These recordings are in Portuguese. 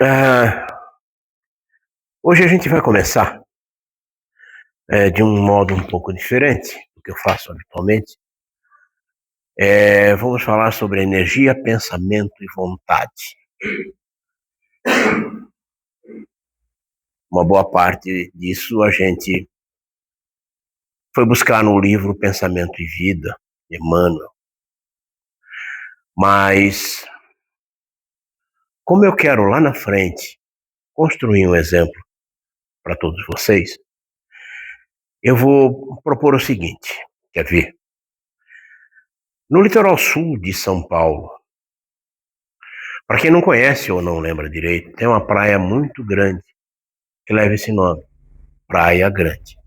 Ah, hoje a gente vai começar de um modo um pouco diferente do que eu faço habitualmente. Vamos falar sobre energia, pensamento e vontade. Uma boa parte disso a gente foi buscar no livro Pensamento e Vida, de Emmanuel. Mas, como eu quero lá na frente construir um exemplo para todos vocês, eu vou propor o seguinte, quer ver? No litoral sul de São Paulo, para quem não conhece ou não lembra direito, tem uma praia muito grande que leva esse nome, Praia Grande.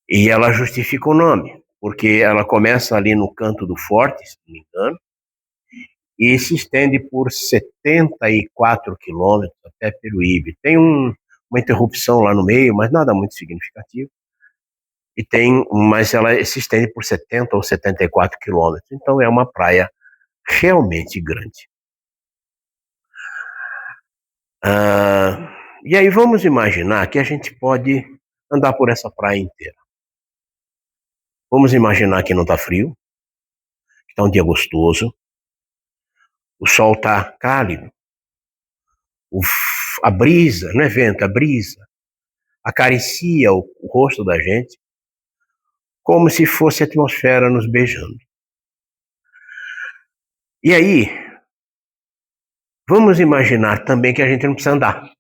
E ela justifica o nome, porque ela começa ali no Canto do Forte, se não me engano, e se estende por 74 quilômetros até Peruíbe. Tem uma interrupção lá no meio, mas nada muito significativo. Mas ela se estende por 70 ou 74 quilômetros. Então é uma praia realmente grande. E aí vamos imaginar que a gente pode andar por essa praia inteira. Vamos imaginar que não está frio, que está um dia gostoso, o sol está cálido, a brisa, não é vento, a brisa acaricia o rosto da gente como se fosse a atmosfera nos beijando. E aí, vamos imaginar também que a gente não precisa andar.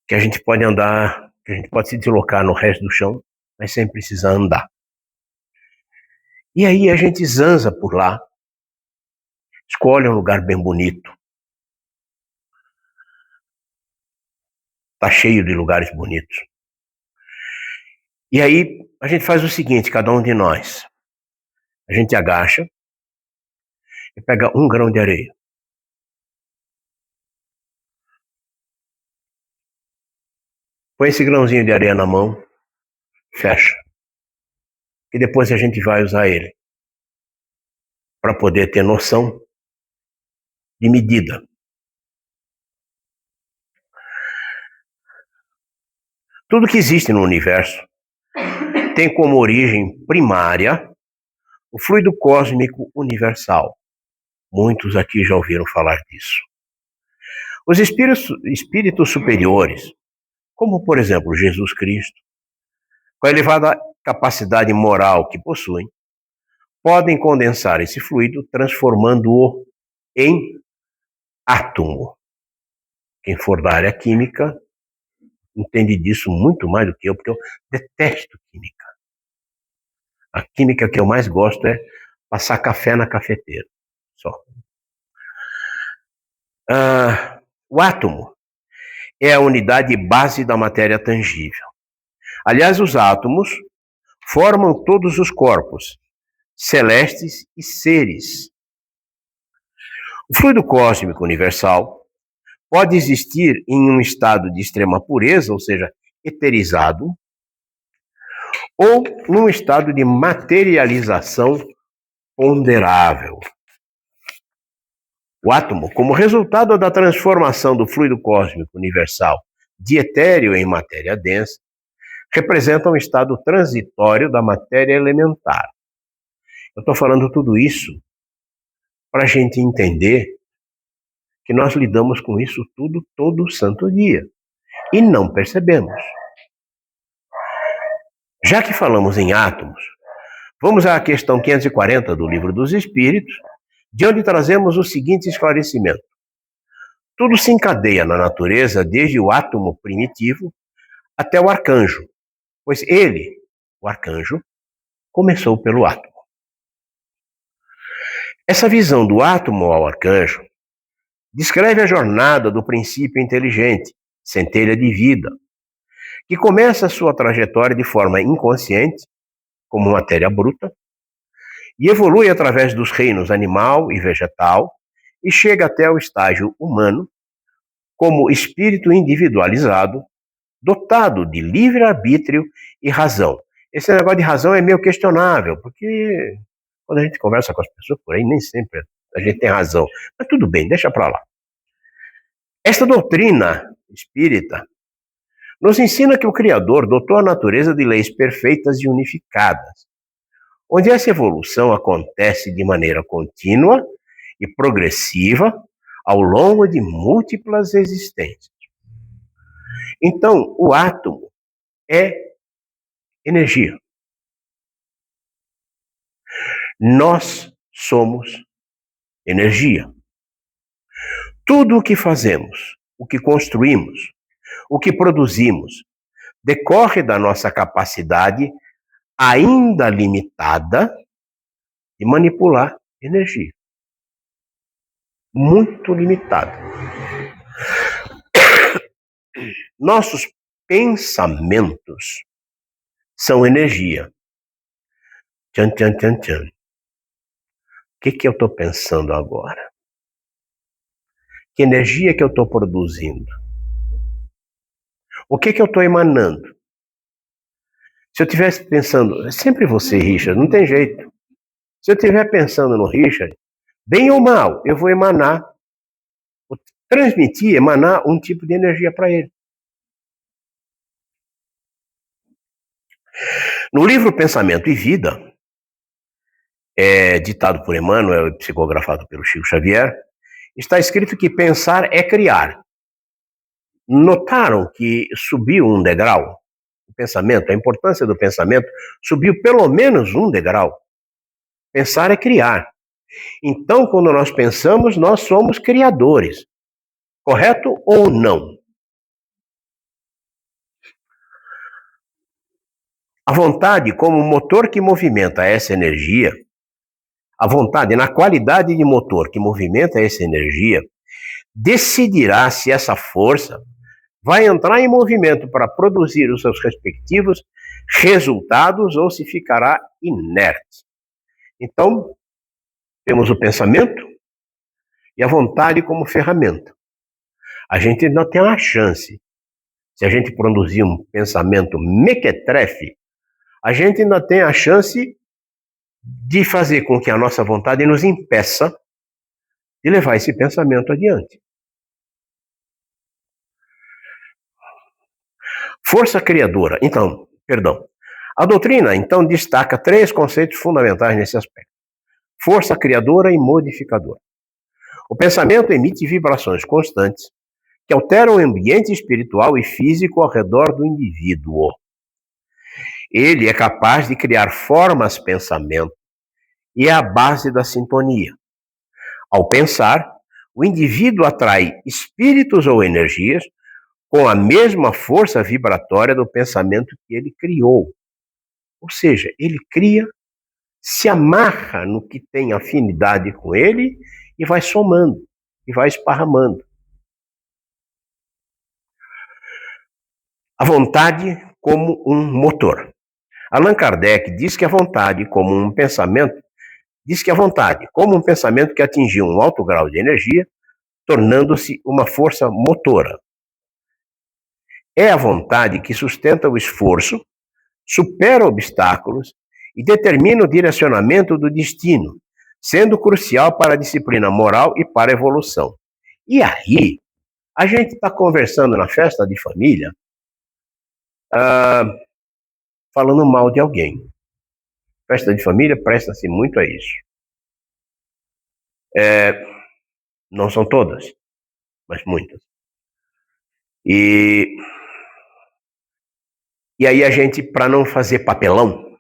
Que a gente pode andar, que a gente pode se deslocar no resto do chão, mas sem precisar andar. E aí a gente zanza por lá, escolhe um lugar bem bonito. Tá cheio de lugares bonitos. E aí a gente faz o seguinte, cada um de nós. A gente agacha e pega um grão de areia. Põe esse grãozinho de areia na mão, fecha. E depois a gente vai usar ele para poder ter noção de medida. Tudo que existe no universo tem como origem primária o fluido cósmico universal. Muitos aqui já ouviram falar disso. Os espíritos superiores, como por exemplo Jesus Cristo, com a elevada capacidade moral que possuem, podem condensar esse fluido transformando-o em átomo. Quem for da área química entende disso muito mais do que eu, porque eu detesto química. A química que eu mais gosto é passar café na cafeteira, só. O átomo é a unidade base da matéria tangível. Aliás, os átomos formam todos os corpos, celestes e seres. O fluido cósmico universal pode existir em um estado de extrema pureza, ou seja, eterizado, ou num estado de materialização ponderável. O átomo, como resultado da transformação do fluido cósmico universal de etéreo em matéria densa, representa um estado transitório da matéria elementar. Eu estou falando tudo isso para a gente entender que nós lidamos com isso tudo todo santo dia e não percebemos. Já que falamos em átomos, vamos à questão 540 do Livro dos Espíritos, de onde trazemos o seguinte esclarecimento. Tudo se encadeia na natureza desde o átomo primitivo até o arcanjo, pois ele, o arcanjo, começou pelo átomo. Essa visão do átomo ao arcanjo descreve a jornada do princípio inteligente, centelha de vida, que começa a sua trajetória de forma inconsciente, como matéria bruta, e evolui através dos reinos animal e vegetal, e chega até o estágio humano, como espírito individualizado, dotado de livre-arbítrio e razão. Esse negócio de razão é meio questionável, porque quando a gente conversa com as pessoas por aí, nem sempre A gente tem razão. Mas tudo bem, deixa para lá. Esta doutrina espírita nos ensina que o Criador dotou a natureza de leis perfeitas e unificadas, onde essa evolução acontece de maneira contínua e progressiva ao longo de múltiplas existências. Então, o átomo é energia. Nós somos energia. Tudo o que fazemos, o que construímos, o que produzimos, decorre da nossa capacidade ainda limitada de manipular energia. Muito limitada. Nossos pensamentos são energia. Tchan, tchan, tchan, tchan. O que eu estou pensando agora? Que energia que eu estou produzindo? O que eu estou emanando? Se eu estivesse pensando, é sempre você, Richard, não tem jeito. Se eu estiver pensando no Richard, bem ou mal, eu vou emanar, vou transmitir, emanar um tipo de energia para ele. No livro Pensamento e Vida, ditado por Emmanuel e psicografado pelo Chico Xavier, está escrito que pensar é criar. Notaram que subiu um degrau? O pensamento, a importância do pensamento subiu pelo menos um degrau. Pensar é criar. Então, quando nós pensamos, nós somos criadores. Correto ou não? A vontade, como motor que movimenta essa energia, a vontade, na qualidade de motor que movimenta essa energia, decidirá se essa força vai entrar em movimento para produzir os seus respectivos resultados ou se ficará inerte. Então, temos o pensamento e a vontade como ferramenta. A gente ainda tem uma chance. Se a gente produzir um pensamento mequetrefe, a gente ainda tem a chance de fazer com que a nossa vontade nos impeça de levar esse pensamento adiante. Força criadora. A doutrina, então, destaca 3 conceitos fundamentais nesse aspecto. Força criadora e modificadora. O pensamento emite vibrações constantes que alteram o ambiente espiritual e físico ao redor do indivíduo. Ele é capaz de criar formas-pensamento e é a base da sintonia. Ao pensar, o indivíduo atrai espíritos ou energias com a mesma força vibratória do pensamento que ele criou. Ou seja, ele cria, se amarra no que tem afinidade com ele e vai somando, e vai esparramando. A vontade como um motor. Allan Kardec diz que a vontade como um pensamento que atingiu um alto grau de energia, tornando-se uma força motora. É a vontade que sustenta o esforço, supera obstáculos e determina o direcionamento do destino, sendo crucial para a disciplina moral e para a evolução. E aí, a gente está conversando na festa de família, falando mal de alguém. Festa de família presta-se muito a isso. Não são todas, mas muitas. E aí a gente, para não fazer papelão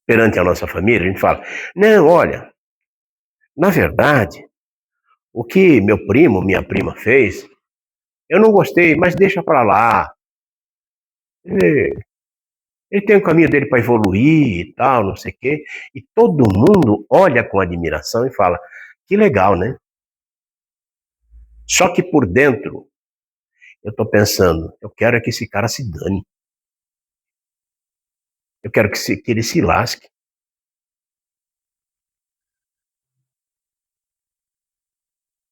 perante a nossa família, a gente fala, não, olha, na verdade, o que meu primo, minha prima fez, eu não gostei, mas deixa para lá. Ele tem o caminho dele para evoluir e tal, não sei o quê. E todo mundo olha com admiração e fala, que legal, né? Só que por dentro, eu estou pensando, eu quero é que esse cara se dane. Eu quero que ele se lasque.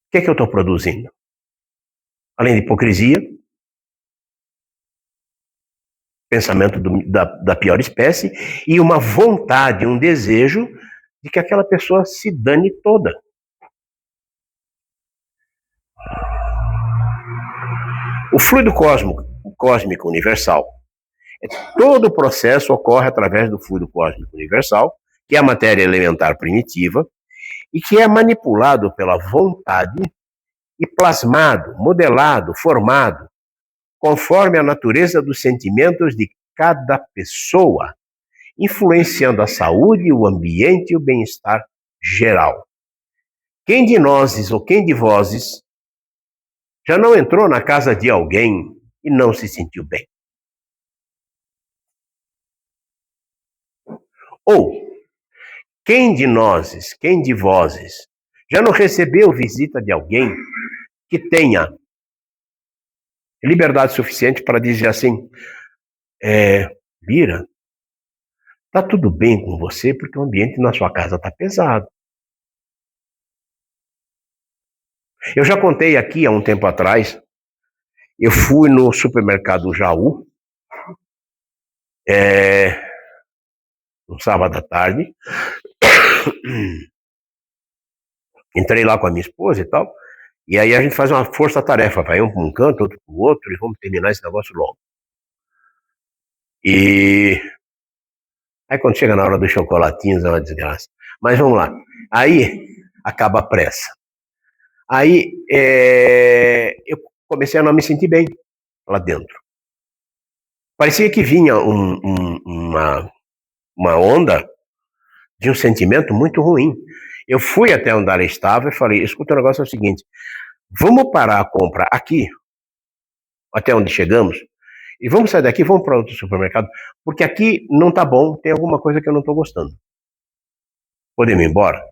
O que é que eu estou produzindo? Além de hipocrisia, pensamento da pior espécie, e uma vontade, um desejo de que aquela pessoa se dane toda. O fluido cósmico universal, todo o processo ocorre através do fluido cósmico universal, que é a matéria elementar primitiva, e que é manipulado pela vontade e plasmado, modelado, formado, conforme a natureza dos sentimentos de cada pessoa, influenciando a saúde, o ambiente e o bem-estar geral. Quem de nós ou quem de vós já não entrou na casa de alguém e não se sentiu bem? Ou quem de nós, quem de vós já não recebeu visita de alguém que tenha liberdade suficiente para dizer assim, Lira, tá tudo bem com você porque o ambiente na sua casa tá pesado. Eu já contei aqui há um tempo atrás, eu fui no supermercado Jaú, no sábado à tarde, entrei lá com a minha esposa e tal, e aí a gente faz uma força-tarefa, vai um para um canto, outro para o outro, e vamos terminar esse negócio logo. E aí quando chega na hora dos chocolatinhos é uma desgraça. Mas vamos lá. Aí acaba a pressa. Aí eu comecei a não me sentir bem lá dentro. Parecia que vinha uma onda de um sentimento muito ruim. Eu fui até onde ela estava e falei, escuta, o negócio é o seguinte, vamos parar a compra aqui, até onde chegamos, e vamos sair daqui, vamos para outro supermercado, porque aqui não tá bom, tem alguma coisa que eu não estou gostando. Podemos ir embora?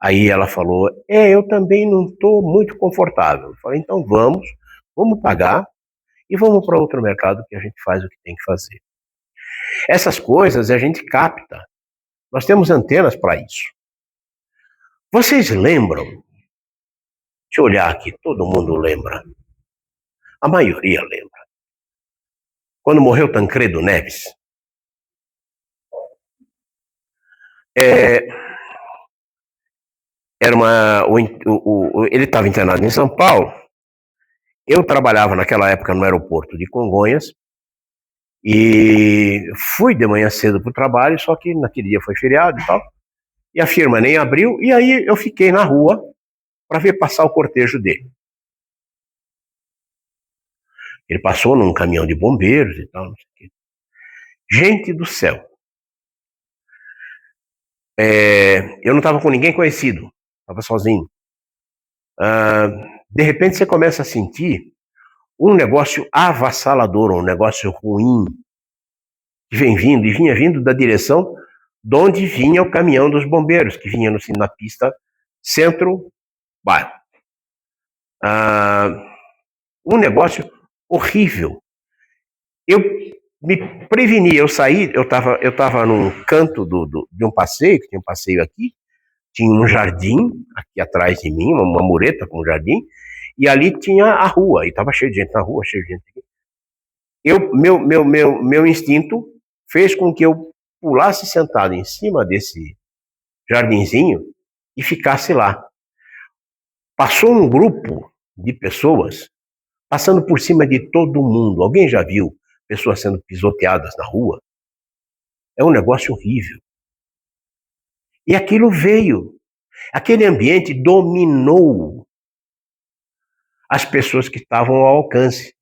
Aí ela falou, eu também não estou muito confortável. Eu falei, então vamos pagar e vamos para outro mercado que a gente faz o que tem que fazer. Essas coisas a gente capta. Nós temos antenas para isso. Vocês lembram? Deixa eu olhar aqui, todo mundo lembra. A maioria lembra. Quando morreu Tancredo Neves, ele estava internado em São Paulo. Eu trabalhava naquela época no aeroporto de Congonhas e fui de manhã cedo para o trabalho, só que naquele dia foi feriado e tal, e a firma nem abriu, e aí eu fiquei na rua para ver passar o cortejo dele. Ele passou num caminhão de bombeiros e tal, não sei o quê. Gente do céu. Eu não estava com ninguém conhecido, estava sozinho. De repente você começa a sentir um negócio avassalador, um negócio ruim, que vem vindo, e vinha vindo da direção de onde vinha o caminhão dos bombeiros, que vinha na pista centro-bairro. Um negócio horrível. Eu me preveni, eu saí, eu tava num canto de um passeio, que tinha um passeio aqui, tinha um jardim aqui atrás de mim, uma mureta com um jardim, e ali tinha a rua, e tava cheio de gente na rua, cheio de gente aqui. Meu instinto fez com que eu pulasse sentado em cima desse jardinzinho e ficasse lá. Passou um grupo de pessoas passando por cima de todo mundo. Alguém já viu pessoas sendo pisoteadas na rua? É um negócio horrível. E aquilo veio. Aquele ambiente dominou as pessoas que estavam ao alcance.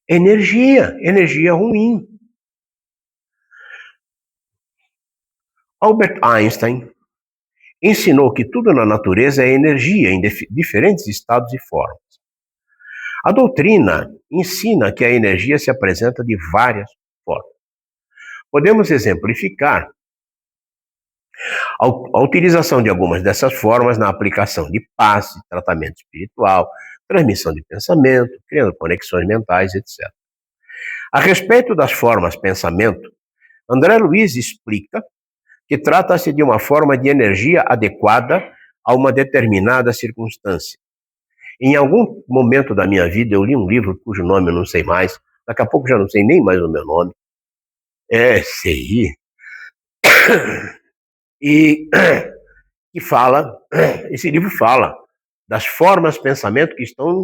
Energia ruim. Albert Einstein ensinou que tudo na natureza é energia em diferentes estados e formas. A doutrina ensina que a energia se apresenta de várias formas. Podemos exemplificar a utilização de algumas dessas formas na aplicação de passe, tratamento espiritual, transmissão de pensamento, criando conexões mentais, etc. A respeito das formas pensamento, André Luiz explica que trata-se de uma forma de energia adequada a uma determinada circunstância. Em algum momento da minha vida eu li um livro cujo nome eu não sei mais, daqui a pouco já não sei nem mais o meu nome. E que fala, esse livro fala das formas de pensamento que estão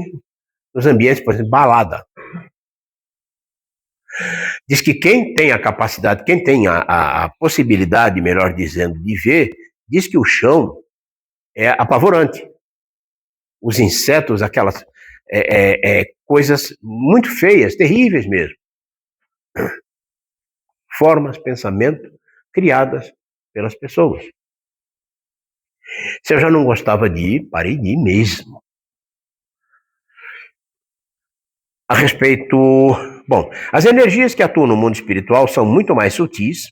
nos ambientes, por exemplo, balada. Diz que quem tem a capacidade, quem tem a possibilidade, melhor dizendo, de ver, diz que o chão é apavorante. Os insetos, aquelas coisas muito feias, terríveis mesmo. Formas, pensamento criadas pelas pessoas. Se eu já não gostava de ir, parei de ir mesmo. A respeito... Bom, as energias que atuam no mundo espiritual são muito mais sutis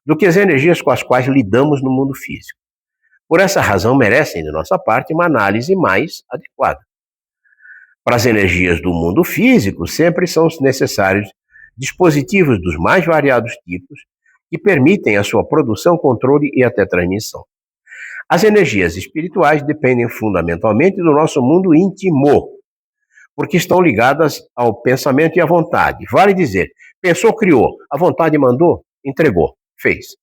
do que as energias com as quais lidamos no mundo físico. Por essa razão, merecem, de nossa parte, uma análise mais adequada. Para as energias do mundo físico, sempre são necessários dispositivos dos mais variados tipos que permitem a sua produção, controle e até transmissão. As energias espirituais dependem fundamentalmente do nosso mundo íntimo, porque estão ligadas ao pensamento e à vontade. Vale dizer, pensou, criou, a vontade mandou, entregou, fez.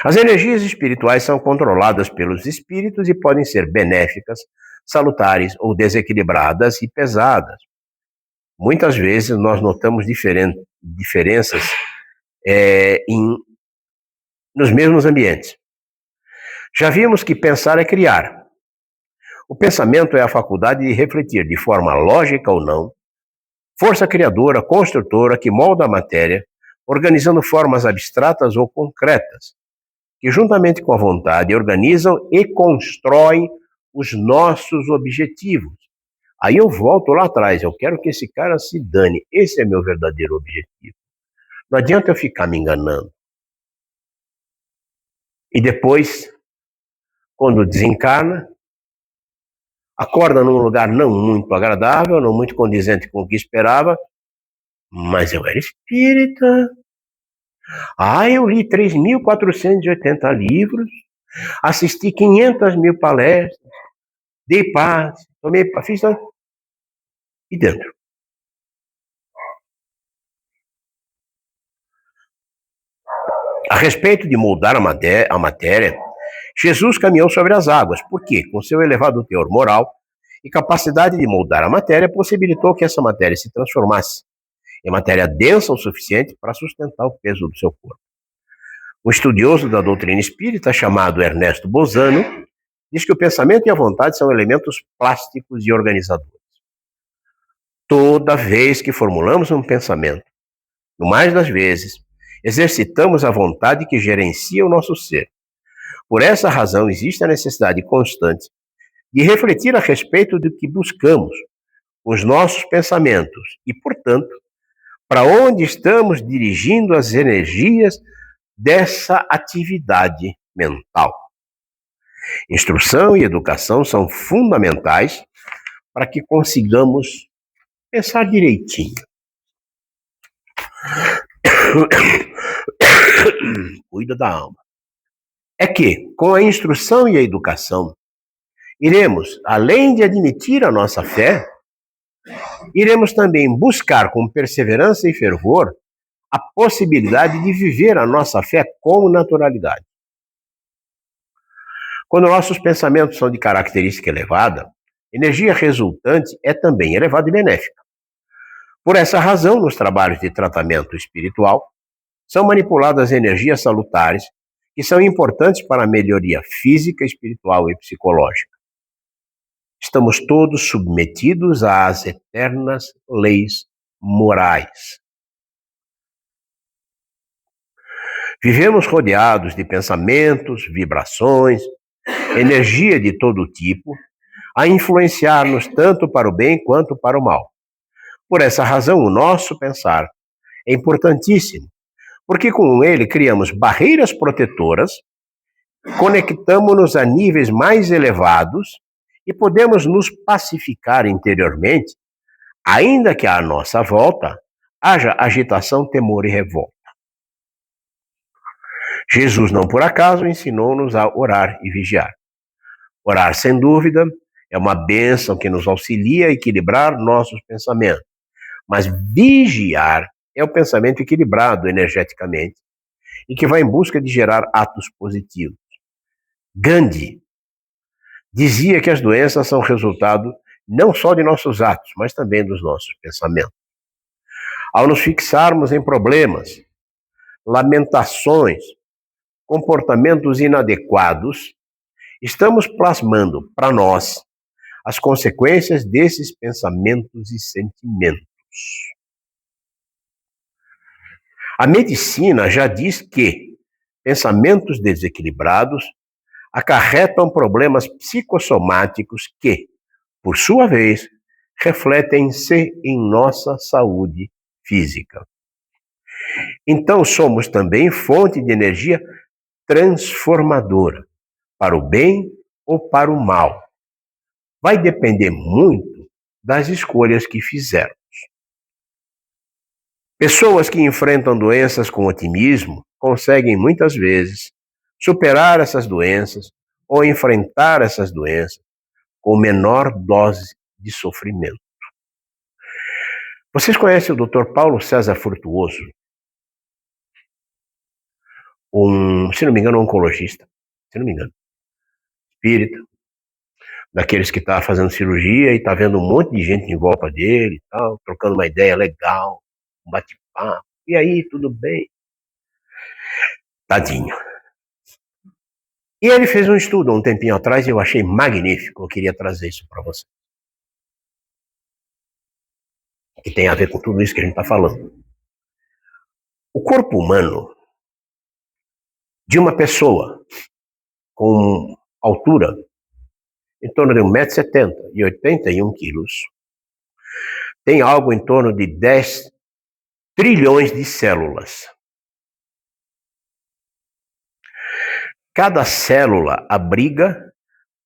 As energias espirituais são controladas pelos espíritos e podem ser benéficas, salutares ou desequilibradas e pesadas. Muitas vezes nós notamos diferenças nos mesmos ambientes. Já vimos que pensar é criar. O pensamento é a faculdade de refletir de forma lógica ou não, força criadora, construtora que molda a matéria, organizando formas abstratas ou concretas, que juntamente com a vontade organizam e constroem os nossos objetivos. Aí eu volto lá atrás, eu quero que esse cara se dane, esse é meu verdadeiro objetivo. Não adianta eu ficar me enganando. E depois, quando desencarna, acorda num lugar não muito agradável, não muito condizente com o que esperava, mas eu era espírita. Eu li 3.480 livros, assisti 500.000 palestras, dei passe, fiz... E dentro? A respeito de moldar a matéria, Jesus caminhou sobre as águas, porque, com seu elevado teor moral e capacidade de moldar a matéria, possibilitou que essa matéria se transformasse em matéria densa o suficiente para sustentar o peso do seu corpo. Um estudioso da doutrina espírita, chamado Ernesto Bozano, diz que o pensamento e a vontade são elementos plásticos e organizadores. Toda vez que formulamos um pensamento, no mais das vezes, exercitamos a vontade que gerencia o nosso ser. Por essa razão, existe a necessidade constante de refletir a respeito do que buscamos, os nossos pensamentos e, portanto, para onde estamos dirigindo as energias dessa atividade mental. Instrução e educação são fundamentais para que consigamos pensar direitinho. Cuida da alma. É que, com a instrução e a educação, iremos, além de admitir a nossa fé, iremos também buscar com perseverança e fervor a possibilidade de viver a nossa fé com naturalidade. Quando nossos pensamentos são de característica elevada, a energia resultante é também elevada e benéfica. Por essa razão, nos trabalhos de tratamento espiritual, são manipuladas energias salutares que são importantes para a melhoria física, espiritual e psicológica. Estamos todos submetidos às eternas leis morais. Vivemos rodeados de pensamentos, vibrações, energia de todo tipo, a influenciar-nos tanto para o bem quanto para o mal. Por essa razão, o nosso pensar é importantíssimo, porque com ele criamos barreiras protetoras, conectamos-nos a níveis mais elevados e podemos nos pacificar interiormente, ainda que à nossa volta haja agitação, temor e revolta. Jesus, não por acaso, ensinou-nos a orar e vigiar. Orar, sem dúvida, é uma bênção que nos auxilia a equilibrar nossos pensamentos. Mas vigiar é o pensamento equilibrado energeticamente e que vai em busca de gerar atos positivos. Gandhi dizia que as doenças são resultado não só de nossos atos, mas também dos nossos pensamentos. Ao nos fixarmos em problemas, lamentações, comportamentos inadequados, estamos plasmando para nós as consequências desses pensamentos e sentimentos. A medicina já diz que pensamentos desequilibrados acarretam problemas psicossomáticos que, por sua vez, refletem-se em nossa saúde física. Então, somos também fonte de energia transformadora, para o bem ou para o mal. Vai depender muito das escolhas que fizermos. Pessoas que enfrentam doenças com otimismo conseguem muitas vezes superar essas doenças ou enfrentar essas doenças com menor dose de sofrimento. Vocês conhecem o Dr. Paulo César Frutuoso? Se não me engano, um oncologista, se não me engano, espírita, daqueles que está fazendo cirurgia e está vendo um monte de gente em volta dele, tal, trocando uma ideia legal, um bate-papo. E aí, tudo bem? Tadinho. E ele fez um estudo um tempinho atrás e eu achei magnífico. Eu queria trazer isso para você. Que tem a ver com tudo isso que a gente está falando. O corpo humano de uma pessoa com altura em torno de 1,70 m e 81 quilos tem algo em torno de 10 trilhões de células. Cada célula abriga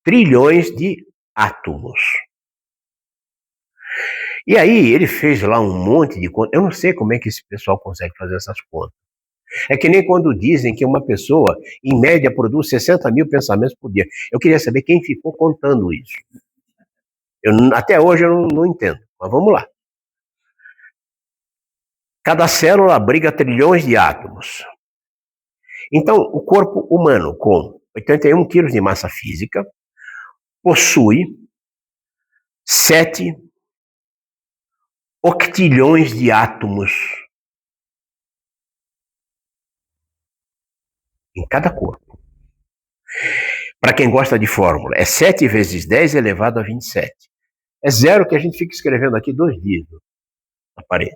trilhões de átomos. E aí ele fez lá um monte de contas. Eu não sei como é que esse pessoal consegue fazer essas contas. É que nem quando dizem que uma pessoa, em média, produz 60 mil pensamentos por dia. Eu queria saber quem ficou contando isso. Até hoje eu não entendo, mas vamos lá. Cada célula abriga trilhões de átomos. Então, o corpo humano, com 81 quilos de massa física, possui 7 octilhões de átomos em cada corpo. Para quem gosta de fórmula, é 7 vezes 10 elevado a 27. É zero que a gente fica escrevendo aqui 2 dias na parede.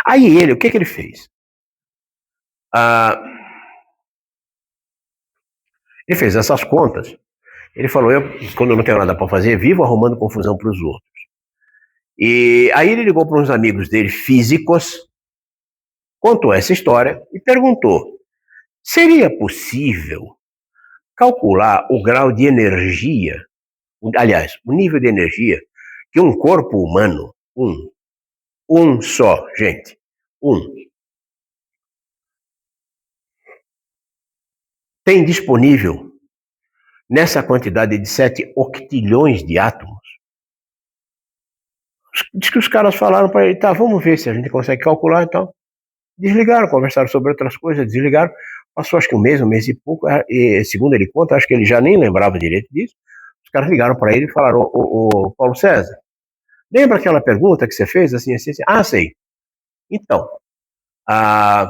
Aí ele, o que ele fez? Ele fez essas contas. Ele falou, quando eu não tenho nada para fazer, vivo arrumando confusão para os outros. E aí ele ligou para uns amigos dele, físicos, contou essa história e perguntou, seria possível calcular o grau de energia, aliás, o nível de energia que um corpo humano, um só, gente, tem disponível nessa quantidade de 7 octilhões de átomos? Diz que os caras falaram para ele, tá, vamos ver se a gente consegue calcular e tal. Desligaram, conversaram sobre outras coisas, desligaram. Passou acho que um mês e pouco, e segundo ele conta, acho que ele já nem lembrava direito disso. Os caras ligaram para ele e falaram, ô Paulo César, lembra aquela pergunta que você fez, assim, assim, assim? Ah, sei. Então, aí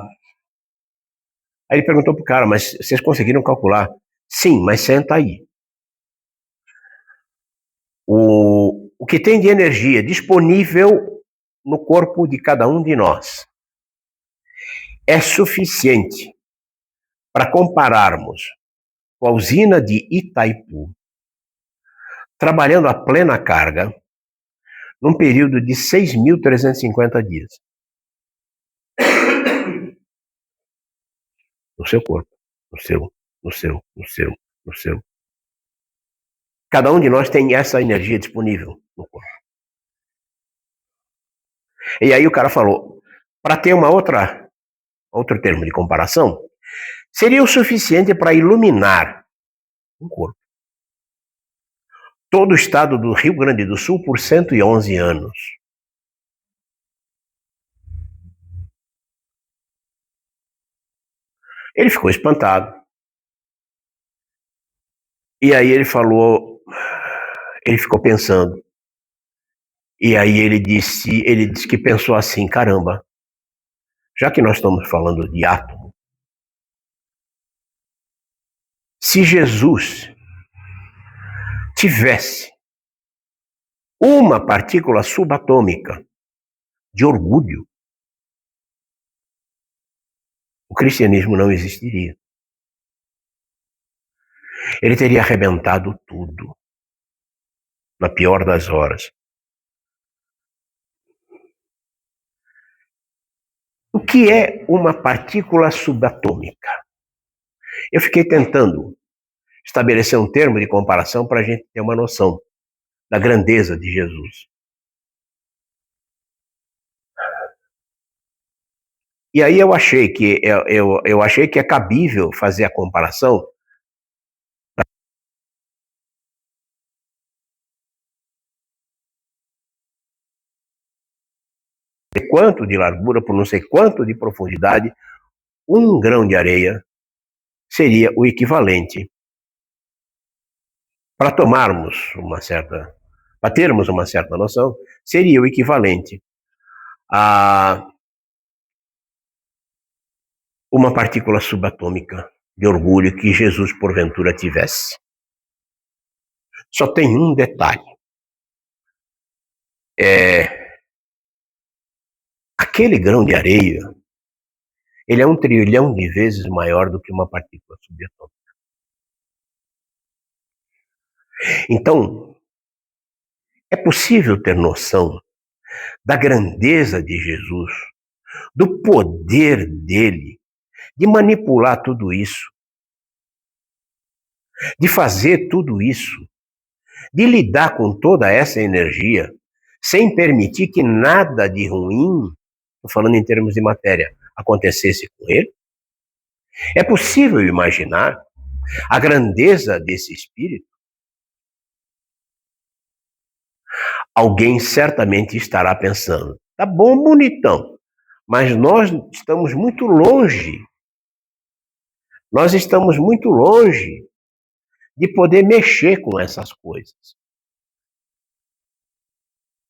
ele perguntou pro cara, mas vocês conseguiram calcular? Sim, mas senta aí. O que tem de energia disponível no corpo de cada um de nós é suficiente para compararmos com a usina de Itaipu, trabalhando a plena carga, num período de 6.350 dias. No seu corpo, no seu. Cada um de nós tem essa energia disponível no corpo. E aí o cara falou, para ter outro termo de comparação, seria o suficiente para iluminar um corpo. Todo o estado do Rio Grande do Sul por 111 anos. Ele ficou espantado. E aí ele falou, ele ficou pensando. E aí ele disse que pensou assim, caramba, já que nós estamos falando de átomo, se Jesus tivesse uma partícula subatômica de orgulho, o cristianismo não existiria. Ele teria arrebentado tudo, na pior das horas. O que é uma partícula subatômica? Eu fiquei tentando estabelecer um termo de comparação para a gente ter uma noção da grandeza de Jesus. E aí eu achei que é cabível fazer a comparação de quanto de largura por não sei quanto de profundidade, um grão de areia seria o equivalente para termos uma certa noção, seria o equivalente a uma partícula subatômica de orgulho que Jesus porventura tivesse. Só tem um detalhe. Aquele grão de areia, ele é 1 trilhão de vezes maior do que uma partícula subatômica. Então, é possível ter noção da grandeza de Jesus, do poder dele, de manipular tudo isso, de fazer tudo isso, de lidar com toda essa energia, sem permitir que nada de ruim, estou falando em termos de matéria, acontecesse com ele? É possível imaginar a grandeza desse espírito? Alguém certamente estará pensando, tá bom, bonitão, mas nós estamos muito longe de poder mexer com essas coisas.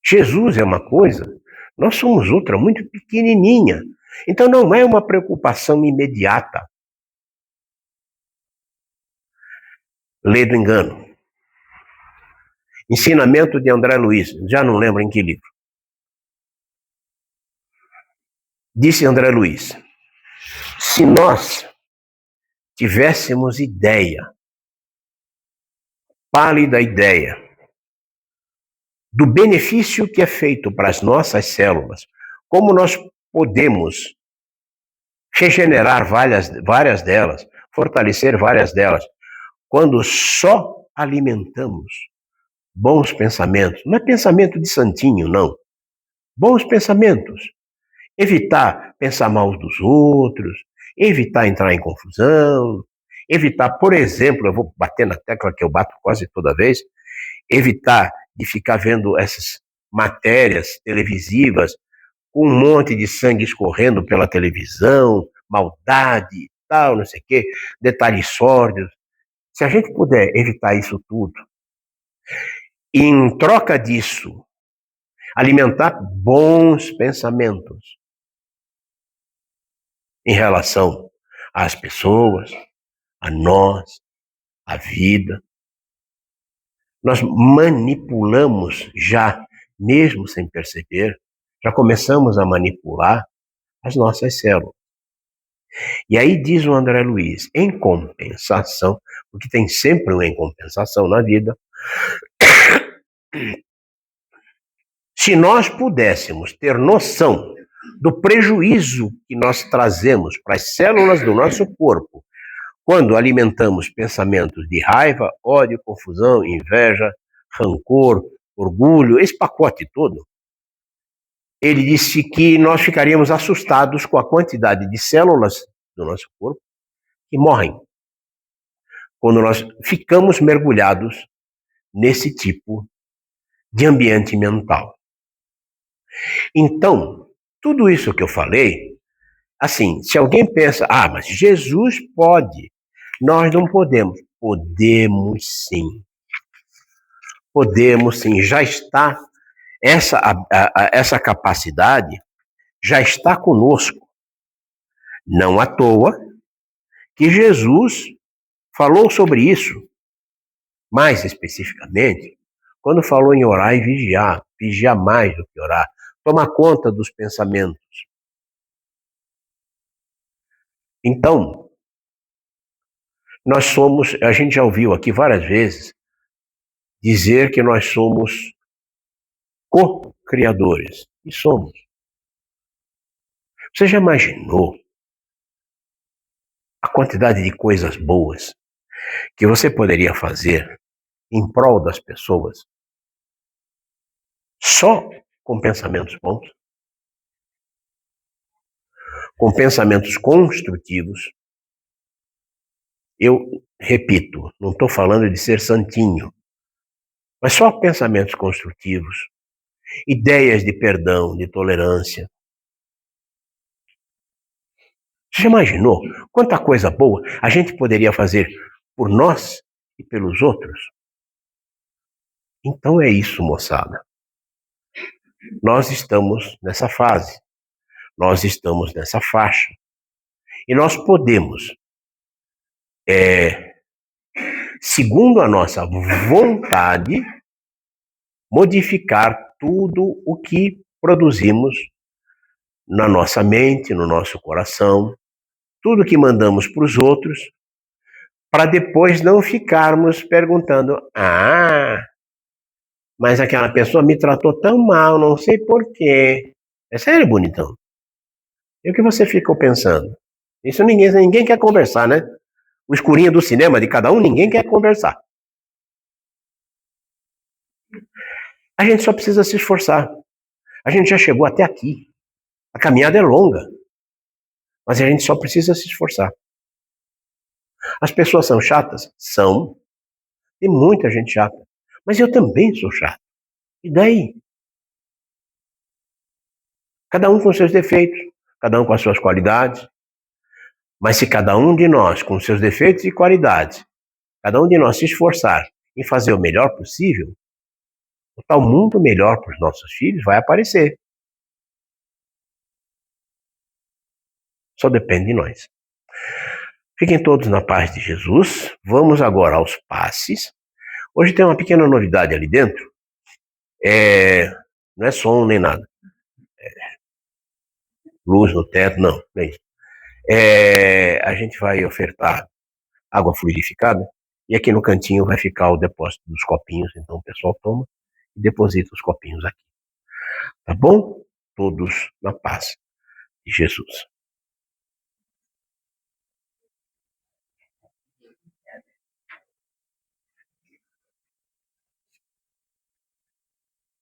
Jesus é uma coisa, nós somos outra, muito pequenininha. Então não é uma preocupação imediata. Lê do engano. Ensinamento de André Luiz, já não lembro em que livro. Disse André Luiz, se nós tivéssemos pálida ideia, do benefício que é feito para as nossas células, como nós podemos regenerar várias delas, fortalecer várias delas, quando só alimentamos bons pensamentos, não é pensamento de santinho, não. Bons pensamentos. Evitar pensar mal dos outros, evitar entrar em confusão, evitar, por exemplo, eu vou bater na tecla que eu bato quase toda vez, evitar de ficar vendo essas matérias televisivas com um monte de sangue escorrendo pela televisão, maldade, tal, não sei o quê, detalhes sórdidos. Se a gente puder evitar isso tudo, e em troca disso, alimentar bons pensamentos em relação às pessoas, a nós, a vida, nós manipulamos já, mesmo sem perceber, já começamos a manipular as nossas células. E aí diz o André Luiz, em compensação, porque tem sempre uma compensação na vida, se nós pudéssemos ter noção do prejuízo que nós trazemos para as células do nosso corpo quando alimentamos pensamentos de raiva, ódio, confusão, inveja, rancor, orgulho, esse pacote todo, ele disse que nós ficaríamos assustados com a quantidade de células do nosso corpo que morrem quando nós ficamos mergulhados nesse tipo de ambiente mental. Então, tudo isso que eu falei, Assim, se alguém pensa, mas Jesus pode, nós não podemos. Podemos sim. Podemos sim. Já está, essa capacidade já está conosco. Não à toa que Jesus falou sobre isso, mais especificamente, quando falou em orar e vigiar mais do que orar, tomar conta dos pensamentos. Então, a gente já ouviu aqui várias vezes dizer que nós somos co-criadores. E somos. Você já imaginou a quantidade de coisas boas que você poderia fazer em prol das pessoas só com pensamentos bons? Com pensamentos construtivos? Eu repito, não estou falando de ser santinho, mas só pensamentos construtivos, ideias de perdão, de tolerância. Você já imaginou quanta coisa boa a gente poderia fazer por nós e pelos outros? Então é isso, moçada. Nós estamos nessa fase, nós estamos nessa faixa. E nós podemos, segundo a nossa vontade, modificar tudo o que produzimos na nossa mente, no nosso coração, tudo que mandamos para os outros, para depois não ficarmos perguntando: mas aquela pessoa me tratou tão mal, não sei porquê. É sério, bonitão? E o que você ficou pensando? Isso ninguém quer conversar, né? O escurinho do cinema de cada um, ninguém quer conversar. A gente só precisa se esforçar. A gente já chegou até aqui. A caminhada é longa. Mas a gente só precisa se esforçar. As pessoas são chatas? São. Tem muita gente chata. Mas eu também sou chato. E daí? Cada um com seus defeitos, cada um com as suas qualidades. Mas se cada um de nós, com seus defeitos e qualidades, cada um de nós se esforçar em fazer o melhor possível, o tal mundo melhor para os nossos filhos vai aparecer. Só depende de nós. Fiquem todos na paz de Jesus. Vamos agora aos passes. Hoje tem uma pequena novidade ali dentro. Não é som nem nada. Luz no teto, não é isso. A gente vai ofertar água fluidificada e aqui no cantinho vai ficar o depósito dos copinhos. Então o pessoal toma e deposita os copinhos aqui. Tá bom? Todos na paz de Jesus.